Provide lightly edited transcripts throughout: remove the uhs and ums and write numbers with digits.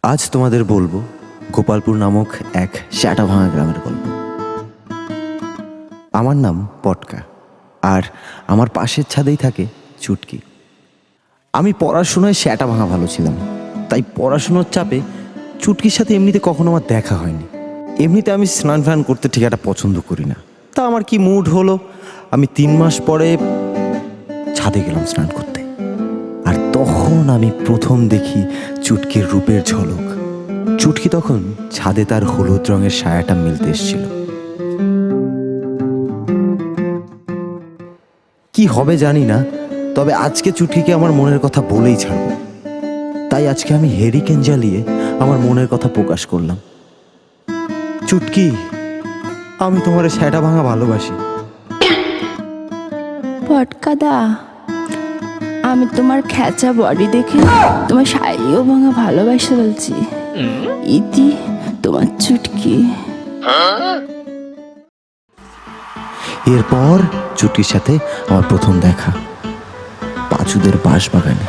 আজ তোমাদের বলবো গোপালপুর নামক এক শ্যাটাভাঙা গ্রামের গল্প। আমার নাম পটকা, আর আমার পাশের ছাদেই থাকে চুটকি। আমি পড়াশোনায় শ্যাটাভাঙা ভালো ছিলাম, তাই পড়াশোনার চাপে চুটকির সাথে এমনিতে কখনো আমার দেখা হয়নি। এমনিতে আমি স্নান ফান করতে ঠিক একটা পছন্দ করি না, তা আমার কি মুড হলো, আমি 3 মাস পরে ছাদে গেলাম স্নান করতে। আর তখন আমি প্রথম দেখি চুটকির রূপের ঝলক। চুটকি তখন ছাদে তার হলুদ রঙের সায়াটা মেলতে এসেছিল। কি হবে জানি না, তবে আজকে চুটকিকে আমার মনের কথা বলেই ছাড়ব। তাই আজকে আমি হেরিকেন জ্বালিয়ে আমার মনের কথা প্রকাশ করলাম। চুটকি, আমি তোমার শ্যাটা ভাঙা ভালোবাসি। পটকাদা, আমি তোমার খেঁচা বডি দেখে তোমার শাড়িও ভাঙা ভালোবাসা বলছি। ইতি তোমার চুটকি। এরপর চুটকির সাথে আমার প্রথম দেখা পাঁচুদের বাঁশবাগানে।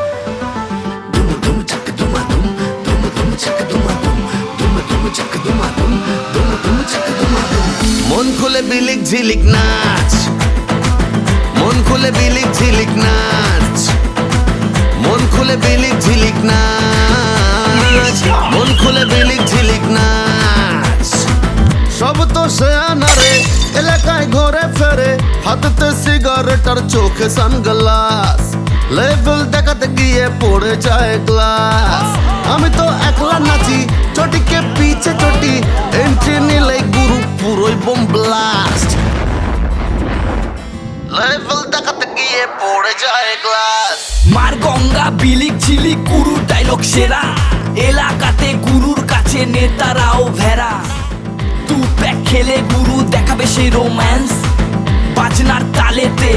মন খুলে বিলিক ঝিলিক নাচ, মন খুলে বিলিক ঝিলিক নাচ, মন খুলে বিলিক ঝিলিক নাচ, মন খুলে বিলিক ঝিলিক নাচ। সব তো সে আনারে এলাকায় ঘরে ফেরে, হাতে সিগারেট আর চোখে সানগ্লাস, লেভেল দেখাতে গিয়ে পড়ে যায় গ্লাস। আমি তো একলা নাচি, চটিকে পিছে চটি, এন্ট্রি নিলে গুরু পুরোই বোম ব্লাস্ট, লেভেল দেখাতে গিয়ে পড়ে যায় গ্লাস। মার গঙ্গা বিলিক ঝিলিক গুরু ডায়লগ সেরা, এলাকাতে গুরুর কাছে নেতারাও ভেড়া। তু প্যাক খেলে গুরু দেখাবে সেই রোম্যান্স, বাজনার তালেতে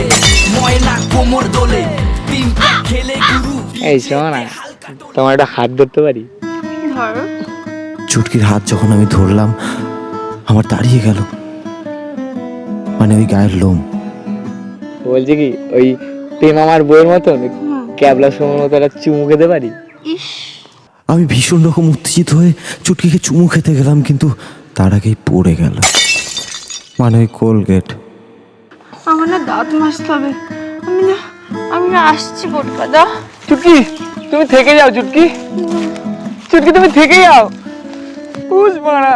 ময়না কোমর দোলে। 3 প্যাক খেলে গুরু। এই শোনো না, তোমার একটা হাত ধরতে পারি? ধরো। চুটকির হাত যখন আমি ধরলাম, আমার দাঁড়িয়ে গেল, মানে ওই গায়ের লোম। বলছি কি, ওই প্রেম আমার বইয়ের মতন ক্যাবলা সময় মতো একটা চুমু খেতে পারি? আমি ভীষণ রকম উত্তেজিত হয়ে চুটকিকে চুমু খেতে গেলাম, কিন্তু তার আগেই পড়ে গেল, মানে ওই কোলগেট। আমার না দাঁত মাজতে হবে। আমি না আসছি পটকাদা। চুটকি, তুমি থেকে যাও। চুটকি, চুটকি তুমি থেকে যাও। বুঝবো না,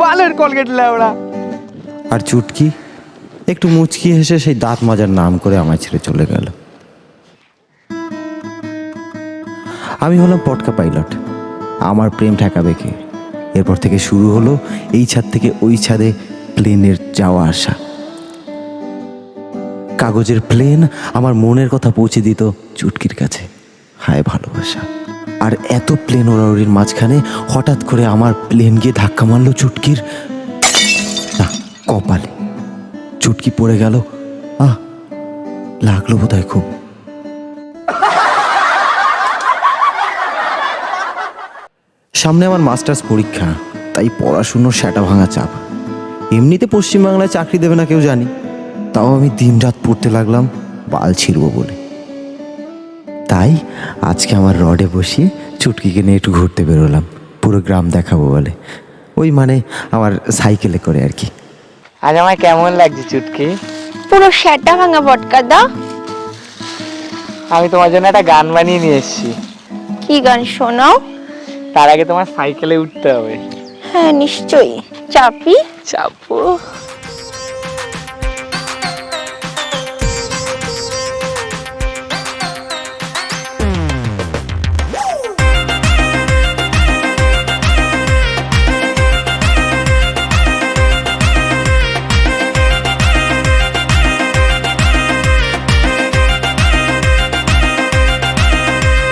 বালের কলগেট লেওড়া। আর চুটকি একটু মুচকি হেসে সেই দাঁত মাজার নাম করে আমায় ছেড়ে চলে গেল। আমি হলাম পটকা পাইলট, আমার প্রেম ঠেকাবে কে? এরপর থেকে শুরু হলো এই ছাদ থেকে ওই ছাদে প্লেনের যাওয়া আসা। কাগজের প্লেন আমার মনের কথা পৌঁছে দিত চুটকির কাছে। হায় ভালোবাসা! আর এত প্লেন ওড়াউড়ির মাঝখানে হঠাৎ করে আমার প্লেন গিয়ে ধাক্কা মারলো চুটকির না কপালে। চুটকি পড়ে গেল। লাগলো বোধহয় খুব। সামনে আমার মাস্টার্স পরীক্ষা, তাই পড়াশুনোর শ্যাটা ভাঙা চাপ। এমনিতে পশ্চিমবাংলায় চাকরি দেবে না কেউ জানি, তাও আমি দিনরাত পড়তে লাগলাম বাল ছিড়ব বলে। তাই আজকে আমার রডে বসিয়ে চুটকিকে নিয়ে একটু ঘুরতে বেরোলাম, পুরো গ্রাম দেখাবো বলে। ওই মানে আমার সাইকেলে করে আর কি। আজ আমার কেমন লাগছে চুটকি? পুরো শ্যাটা ভাঙা পটকাদা। আমি তোমার জন্য একটা গান বানিয়ে নিয়ে এসেছি। কি গান শোনাও? তার আগে তোমার সাইকেলে উঠতে হবে। হ্যাঁ নিশ্চয়ই, চাপি। চাপো।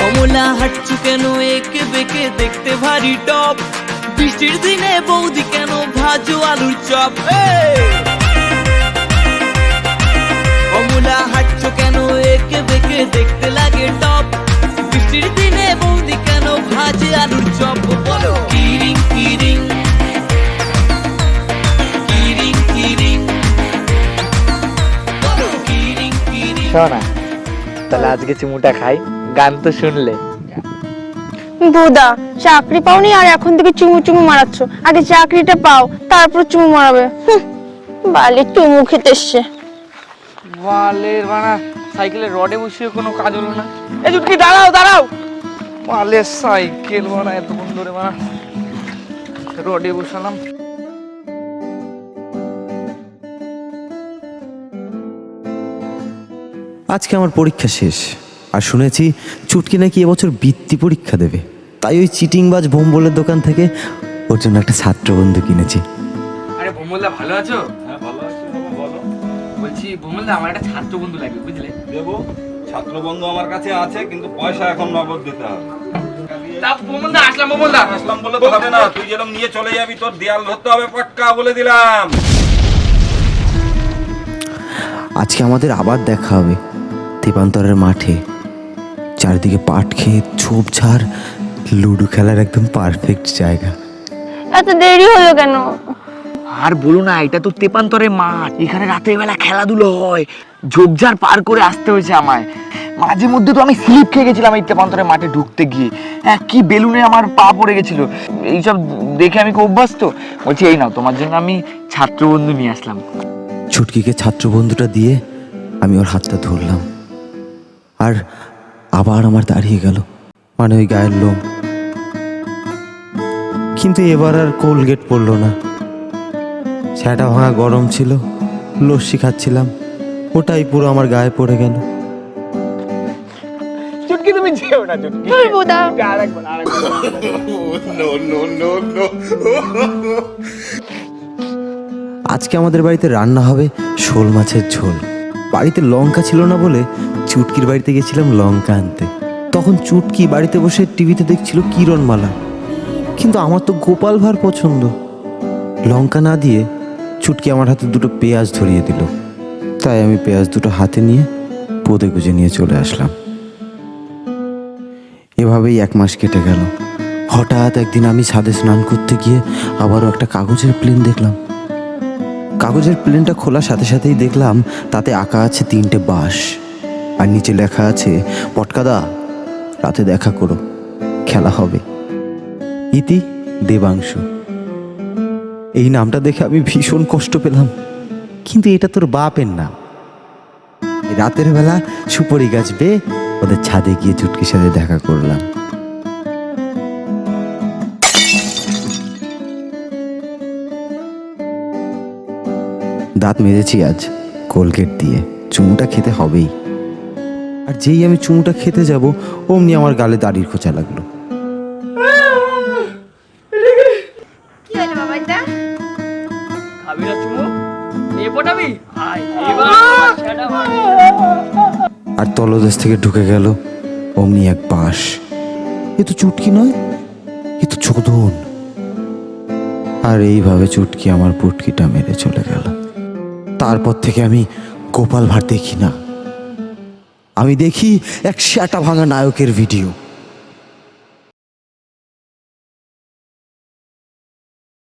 কমলা হাঁটছু কেন একে বেঁকে দেখতে ভারী টপ, বৃষ্টির দিনে বৌদি কেন ভাজো আলুর চপ। কমলা হাঁটছু কেন একে বেঁকে দেখতে লাগে টপ, বৃষ্টির দিনে বৌদি কেন ভাজে আলুর চপ। বলো কিরিং কিরিং কিরিং কিরিং, বলো কিরিং কিরিং। শোনা, তাহলে আজকে চুমুটা খাই, গান তো শুনলে। বৌদা চাকরি পাওনি আর এখন থেকে চুমু চুমু মারাচ্ছ, আগে চাকরিটা পাও তারপর চুমু মারাবে। বালি চুমু খেতে এসছে। বালের বানা সাইকেলের রডে বসিয়ে কোনো কাজ হলো না। এই চুটকি দাঁড়াও দাঁড়াও, বালের সাইকেল বানা এতক্ষণ ধরে বানা রডে বসালাম। আজকে আমার পরীক্ষা শেষ, আর শুনেছি চুটকি নাকি এবছর বৃত্তি পরীক্ষা দেবে। তাই ওই চিটিংবাজ ভোম্বলের দোকান থেকে ওর জন্য একটা ছাত্রবন্ধু কিনেছি। আরে ভোমলদা ভালো আছো? হ্যাঁ ভালো আছি বাবা, বলো। বলছি ভোমলদা আমার একটা ছাত্র বন্ধু লাগবে, বুঝলে? দেবো, ছাত্র বন্ধু আমার কাছে আছে, কিন্তু পয়সা এখন নগদ দিতে হবে। তা ভোমলদা আসলাম। ভোমলদা আসলাম বলে তো হবে না, তুই যেরকম নিয়ে চলে যাবি তোর দেয়াল ধরতে হবে পাক্কা, বলে দিলাম। আজকে আমাদের আবার দেখা হবে তেপান্তরের মাঠে। চারিদিকে পাট ক্ষেত, ঝোপঝাড়, লুডো খেলার একদম পারফেক্ট জায়গা। এত দেরি হলো কেন? আর বলো না, এটা তো তেপান্তরের মাঠ, এখানে রাতের বেলা খেলাধুলো হয়। ঝোপঝাড় পার করে আসতে হয়েছে আমায়। মাঝে মধ্যে তো আমি স্লিপ খেয়ে গেছিলাম এই তেপান্তরের মাঠে ঢুকতে গিয়ে। কি বেলুনে আমার পা পড়ে গেছিল। এইসব দেখে আমি খুব অভ্যস্ত। বলছি এই নাও, তোমার জন্য আমি ছাত্রবন্ধু নিয়ে আসলাম। ছুটকিকে ছাত্রবন্ধুটা দিয়ে আমি ওর হাতটা ধরলাম, আর আবার আমার দাঁড়িয়ে গেল, মানে ওই গায়ের লোম। কিন্তু এবার আর কোলগেট পড়লো না। সেটা ভাঙা গরম ছিল, লস্যি খাচ্ছিলাম, ওটাই পুরো আমার গায়ে পড়ে গেল। চুটকি তুমি যেও না চুটকি। বৌদা আরেকবার। আজকে আমাদের বাড়িতে রান্না হবে শোল মাছের ঝোল। বাড়িতে লঙ্কা ছিল না বলে চুটকির বাড়িতে গেছিলাম লঙ্কা আনতে। তখন চুটকি বাড়িতে বসে টিভিতে দেখছিল কিরণমালা, কিন্তু আমার তো গোপাল ভাঁড় পছন্দ। লঙ্কা না দিয়ে চুটকি আমার হাতে দুটো পেঁয়াজ ধরিয়ে দিল, তাই আমি পেঁয়াজ দুটো হাতে নিয়ে পোদে গুজে নিয়ে চলে আসলাম। এভাবেই 1 মাস কেটে গেল। হঠাৎ একদিন আমি ছাদে স্নান করতে গিয়ে আবারও একটা কাগজের প্লেন দেখলাম। কাগজের প্লেনটা খোলার সাথে সাথেই দেখলাম তাতে আঁকা আছে 3টে বাঁশ, আর নিচে লেখা আছে, পটকাদা রাতে দেখা করো, খেলা হবে, ইতি দেবাংশু। এই নামটা দেখে আমি ভীষণ কষ্ট পেলাম, কিন্তু এটা তোর বাপের নাম। রাতের বেলা সুপারি গাছ বেয়ে ওদের ছাদে গিয়ে চুটকির সাথে দেখা করলাম। দাঁত মেজেছি আজ কোলগেট দিয়ে, চুমুটা খেতে হবেই। আর যেই আমি চুমুটা খেতে যাব, অমনি আমার গালে দাড়ির খোঁচা লাগলো। কি হলো বাবা এটা? খাবি না চুমু? নিয়ে পটাবি? আয় এবার সেটা ভাঙ। আর তলদেশ থেকে ঢুকে গেল অমনি এক বাঁশ। এ তো চুটকি নয়, এ তো চোদন। আর এইভাবে চুটকি আমার পুটকিটা মেরে চলে গেল। তারপর থেকে আমি গোপাল ভাঁড় দেখি না, আমি দেখি এক শ্যাটা ভাঙা নায়কের ভিডিও।